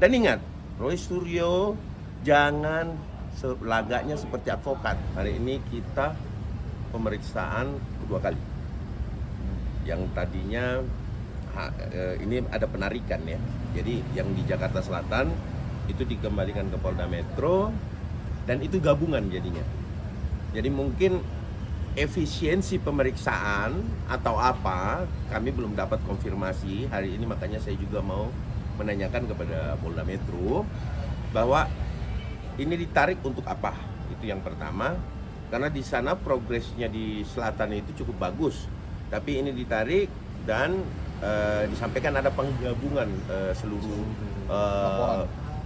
Dan ingat, Roy Suryo jangan lagaknya seperti advokat. Hari ini kita pemeriksaan kedua kali. Yang tadinya ini ada penarikan ya. Jadi yang di Jakarta Selatan itu dikembalikan ke Polda Metro dan itu gabungan jadinya. Jadi mungkin efisiensi pemeriksaan atau apa kami belum dapat konfirmasi hari ini, makanya saya juga mau menanyakan kepada Polda Metro bahwa ini ditarik untuk apa. Itu yang pertama, karena di sana progresnya di selatan itu cukup bagus, tapi ini ditarik dan disampaikan ada penggabungan seluruh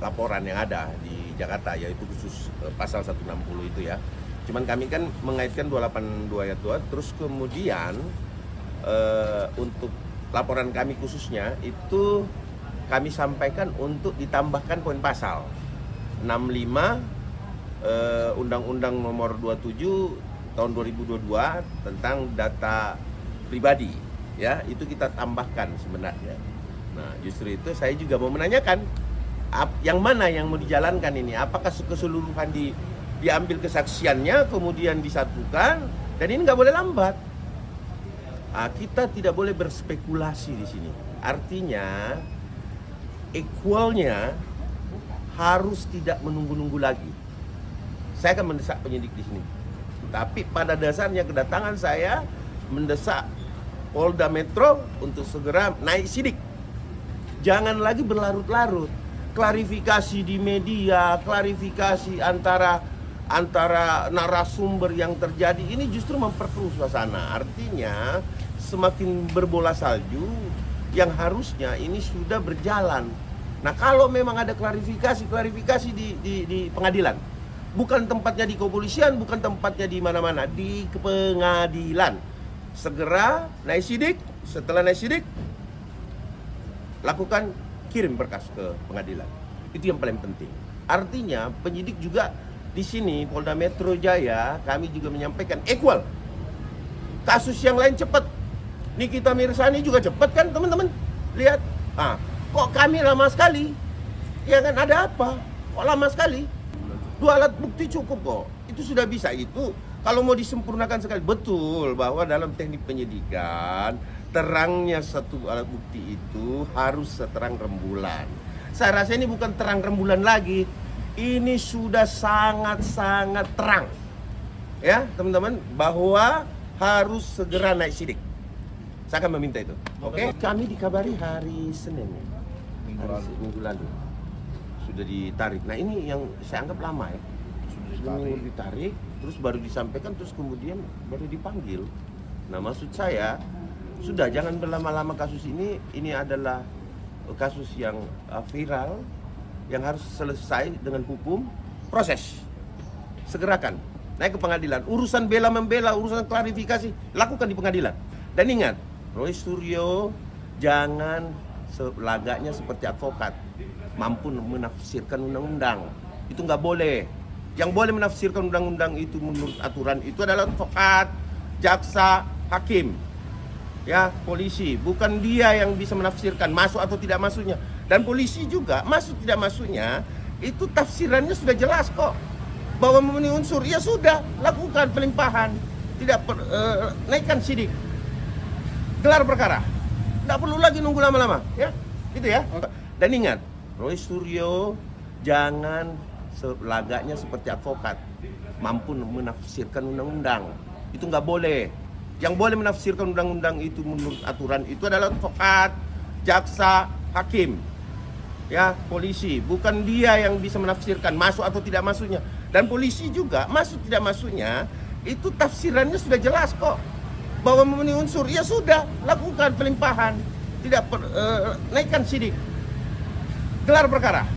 laporan yang ada di Jakarta, yaitu khusus pasal 160 itu ya. Cuman kami kan mengaitkan 282 ayat 2, terus kemudian untuk laporan kami khususnya itu kami sampaikan untuk ditambahkan poin pasal 65 Undang-Undang Nomor 27 tahun 2022 tentang data pribadi ya, itu kita tambahkan sebenarnya. Nah, justru itu saya juga mau menanyakan yang mana yang mau dijalankan ini, apakah keseluruhan diambil kesaksiannya kemudian disatukan, dan ini nggak boleh lambat. Kita tidak boleh berspekulasi di sini. Artinya equalnya harus tidak menunggu-nunggu lagi. Saya akan mendesak penyidik di sini. Tapi pada dasarnya kedatangan saya mendesak Polda Metro untuk segera naik sidik. Jangan lagi berlarut-larut. Klarifikasi di media, klarifikasi antara narasumber yang terjadi ini justru memperkeruh suasana. Artinya semakin berbola salju yang harusnya ini sudah berjalan. Nah, kalau memang ada klarifikasi di pengadilan, bukan tempatnya di kepolisian, bukan tempatnya di mana-mana, di pengadilan. Segera naik sidik, setelah naik sidik lakukan kirim berkas ke pengadilan. Itu yang paling penting. Artinya penyidik juga di sini Polda Metro Jaya kami juga menyampaikan equal. Kasus yang lain cepat. Nikita Mirzani juga cepat kan teman-teman? Lihat. Kok kami lama sekali? Ya kan, ada apa? Kok lama sekali? 2 alat bukti cukup kok. Itu sudah bisa. Itu kalau mau disempurnakan sekali. Betul bahwa dalam teknik penyidikan terangnya satu alat bukti itu harus seterang rembulan. Saya rasa ini bukan terang rembulan lagi. Ini sudah sangat-sangat terang. Ya, teman-teman, bahwa harus segera naik sidik. Saya akan meminta itu. Oke? Kami dikabari hari Senin. Minggu lalu. Sudah ditarik. Nah, ini yang saya anggap lama ya. Sudah ditarik, terus baru disampaikan, terus kemudian baru dipanggil. Nah, maksud saya, sudah jangan berlama-lama kasus ini. Ini adalah kasus yang viral, yang harus selesai dengan hukum, proses. Segerakan, naik ke pengadilan. Urusan bela-membela, urusan klarifikasi, lakukan di pengadilan. Dan ingat, Roy Suryo jangan lagaknya seperti advokat, mampu menafsirkan undang-undang. Itu nggak boleh. Yang boleh menafsirkan undang-undang itu menurut aturan itu adalah advokat, jaksa, hakim, ya, polisi. Bukan dia yang bisa menafsirkan masuk atau tidak masuknya. Dan polisi juga masuk tidak masuknya itu tafsirannya sudah jelas kok. Bahwa memenuhi unsur, ya sudah, lakukan pelimpahan. Tidak naikkan sidik, gelar perkara. Tidak perlu lagi nunggu lama-lama, ya, gitu ya. Dan ingat, Roy Suryo jangan lagaknya seperti advokat, mampu menafsirkan undang-undang. Itu nggak boleh. Yang boleh menafsirkan undang-undang itu menurut aturan itu adalah advokat, jaksa, hakim, ya, polisi. Bukan dia yang bisa menafsirkan masuk atau tidak masuknya. Dan polisi juga masuk tidak masuknya itu tafsirannya sudah jelas kok. Bahwa memenuhi unsur, ya sudah, lakukan pelimpahan. Tidak naikkan sidik, gelar perkara.